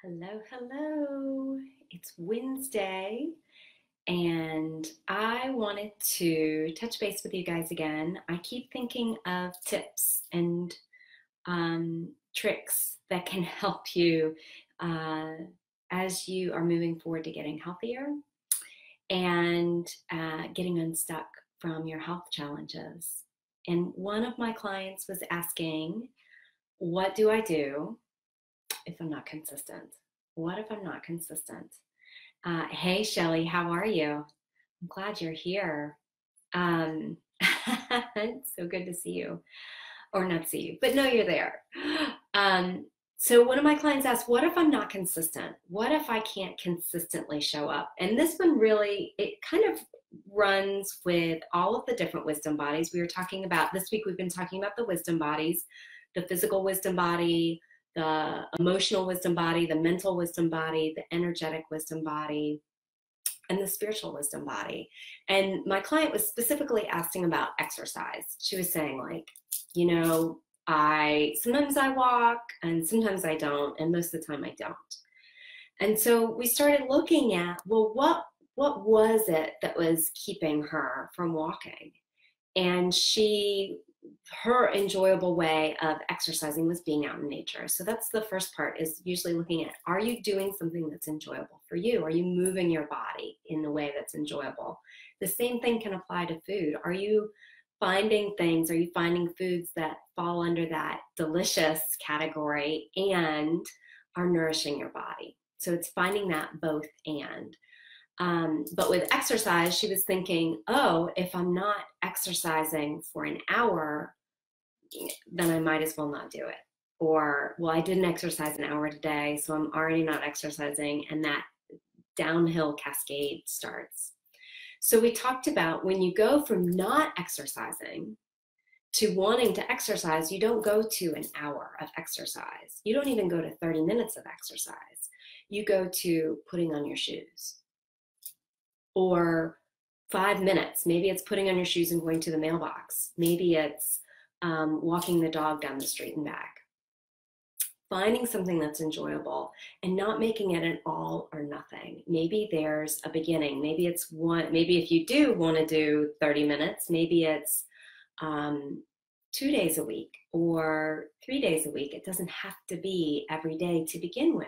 Hello, hello. It's Wednesday, and I wanted to touch base with you guys again. I keep thinking of tips and tricks that can help you uh, as you are moving forward to getting healthier and getting unstuck from your health challenges. And one of my clients was asking, what do I do if I'm not consistent? What if I'm not consistent? Hey, Shelly, how are you? I'm glad you're here. Um, it's so good to see you, or not see you, but know you're there. Um, so one of my clients asked, what if I'm not consistent? What if I can't consistently show up? And this one really, it kind of runs with all of the different wisdom bodies we were talking about. This week we've been talking about the wisdom bodies, the physical wisdom body, the emotional wisdom body, the mental wisdom body, the energetic wisdom body, and the spiritual wisdom body. And my client was specifically asking about exercise. She was saying, like, I sometimes I walk and sometimes I don't, and most of the time I don't. And so we started looking at, well, what was it that was keeping her from walking? And her enjoyable way of exercising was being out in nature. So that's the first part, is usually looking at, are you doing something that's enjoyable for you? Are you moving your body in a way that's enjoyable? The same thing can apply to food. Are you finding foods that fall under that delicious category and are nourishing your body? So it's finding that both and. But with exercise, she was thinking, oh, if I'm not exercising for an hour, then I might as well not do it. Or, well, I didn't exercise an hour today, so I'm already not exercising, and that downhill cascade starts. So we talked about, when you go from not exercising to wanting to exercise, you don't go to an hour of exercise. You don't even go to 30 minutes of exercise. You go to putting on your shoes. Or 5 minutes. Maybe it's putting on your shoes and going to the mailbox. Maybe it's walking the dog down the street and back. Finding something that's enjoyable and not making it an all or nothing. Maybe there's a beginning. Maybe it's maybe if you do want to do 30 minutes, maybe it's 2 days a week or 3 days a week. It doesn't have to be every day to begin with.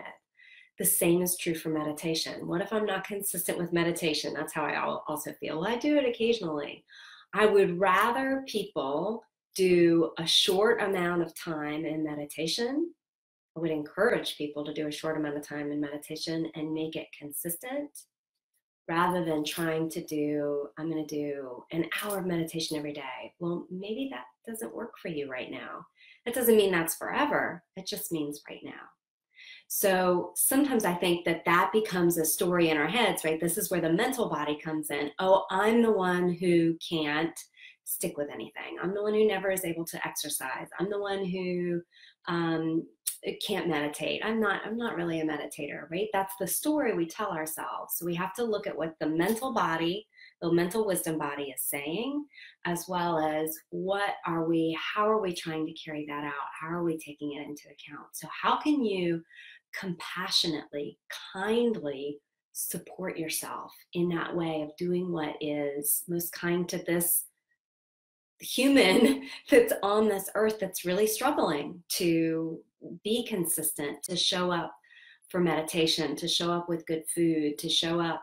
The same is true for meditation. What if I'm not consistent with meditation? That's how I also feel. I do it occasionally. I would rather people do a short amount of time in meditation. I would encourage people to do a short amount of time in meditation and make it consistent, rather than trying to do, I'm going to do an hour of meditation every day. Well, maybe that doesn't work for you right now. That doesn't mean that's forever. It just means right now. So sometimes I think that becomes a story in our heads, right? This is where the mental body comes in. Oh, I'm the one who can't stick with anything. I'm the one who never is able to exercise. I'm the one who can't meditate. I'm not really a meditator, right? That's the story we tell ourselves. So we have to look at what the mental body, the mental wisdom body is saying, as well as how are we trying to carry that out? How are we taking it into account? So how can you compassionately, kindly support yourself in that way of doing what is most kind to this human that's on this earth that's really struggling to be consistent, to show up for meditation, to show up with good food, to show up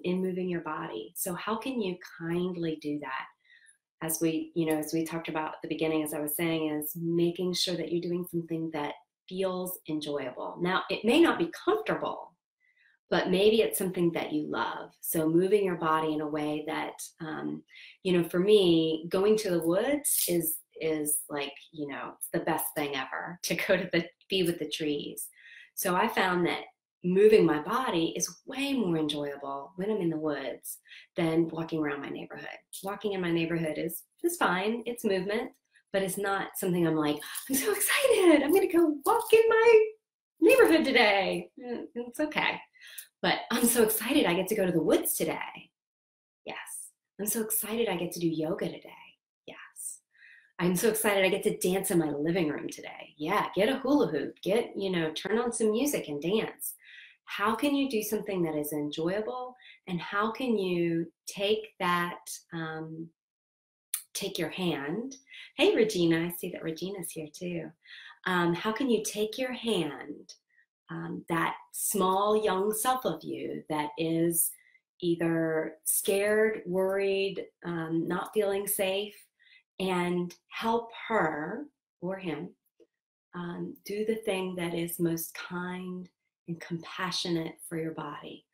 in moving your body? So how can you kindly do that? As we talked about at the beginning, as I was saying, is making sure that you're doing something that feels enjoyable. Now, it may not be comfortable, but maybe it's something that you love. So moving your body in a way that, for me, going to the woods is like, it's the best thing ever, to go to be with the trees. So I found that moving my body is way more enjoyable when I'm in the woods than walking around my neighborhood. Walking in my neighborhood is fine. It's movement, but it's not something I'm like, I'm so excited, I'm going to go walk in my neighborhood today. It's okay. But I'm so excited I get to go to the woods today. Yes. I'm so excited I get to do yoga today. Yes. I'm so excited I get to dance in my living room today. Yeah, get a hula hoop, turn on some music and dance. How can you do something that is enjoyable? And how can you take your hand? Hey, Regina, I see that Regina's here too. How can you take your hand, that small young self of you that is either scared, worried, not feeling safe, and help her or him do the thing that is most kind and compassionate for your body.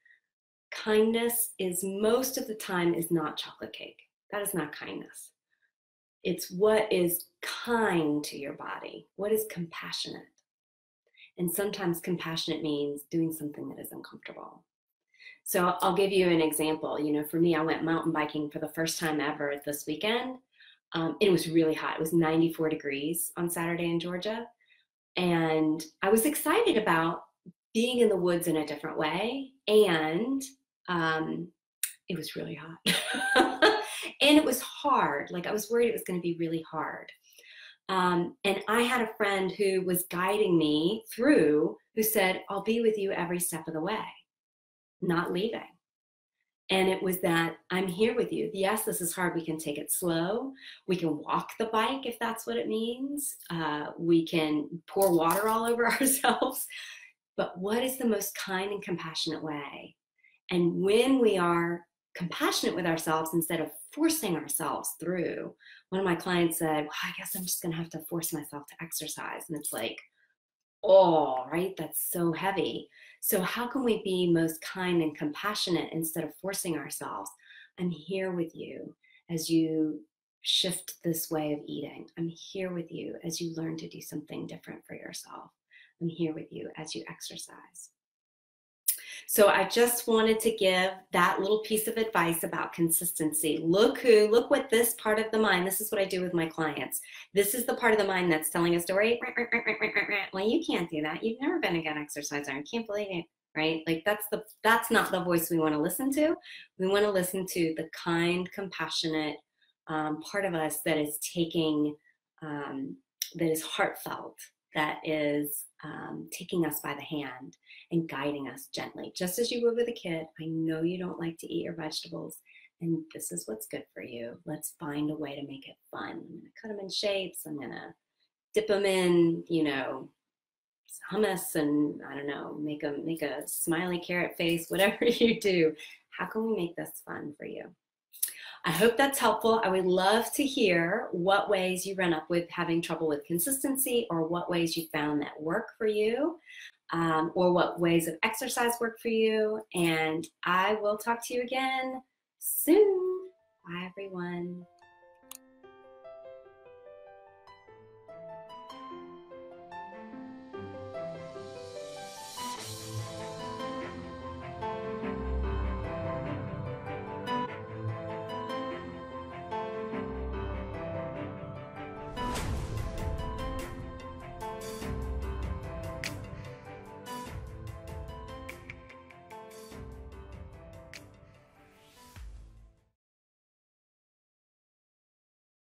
Kindness is most of the time is not chocolate cake. That is not kindness. It's what is kind to your body, what is compassionate. And sometimes compassionate means doing something that is uncomfortable. So I'll give you an example. For me, I went mountain biking for the first time ever this weekend. It was really hot. It was 94 degrees on Saturday in Georgia. And I was excited about being in the woods in a different way. And it was really hot. And it was hard. Like, I was worried it was going to be really hard. And I had a friend who was guiding me through, who said, I'll be with you every step of the way, not leaving. And it was that, I'm here with you. Yes, this is hard. We can take it slow. We can walk the bike if that's what it means. We can pour water all over ourselves. But what is the most kind and compassionate way? And when we are compassionate with ourselves instead of forcing ourselves through, one of my clients said, well, I guess I'm just going to have to force myself to exercise. And it's like, oh, right, that's so heavy. So how can we be most kind and compassionate instead of forcing ourselves? I'm here with you as you shift this way of eating. I'm here with you as you learn to do something different for yourself. I'm here with you as you exercise. So I just wanted to give that little piece of advice about consistency. Look what this part of the mind, this is what I do with my clients. This is the part of the mind that's telling a story. Well, you can't do that. You've never been a good exerciser. I can't believe it, right? Like, that's not the voice we want to listen to. We want to listen to the kind, compassionate part of us that is that is heartfelt, that is taking us by the hand and guiding us gently, just as you would with a kid. I know you don't like to eat your vegetables, and this is what's good for you. Let's find a way to make it fun. I'm going to cut them in shapes. I'm going to dip them in, hummus, and I don't know, make a smiley carrot face, whatever you do. How can we make this fun for you? I hope that's helpful. I would love to hear what ways you run up with having trouble with consistency, or what ways you found that work for you, or what ways of exercise work for you. And I will talk to you again soon. Bye, everyone.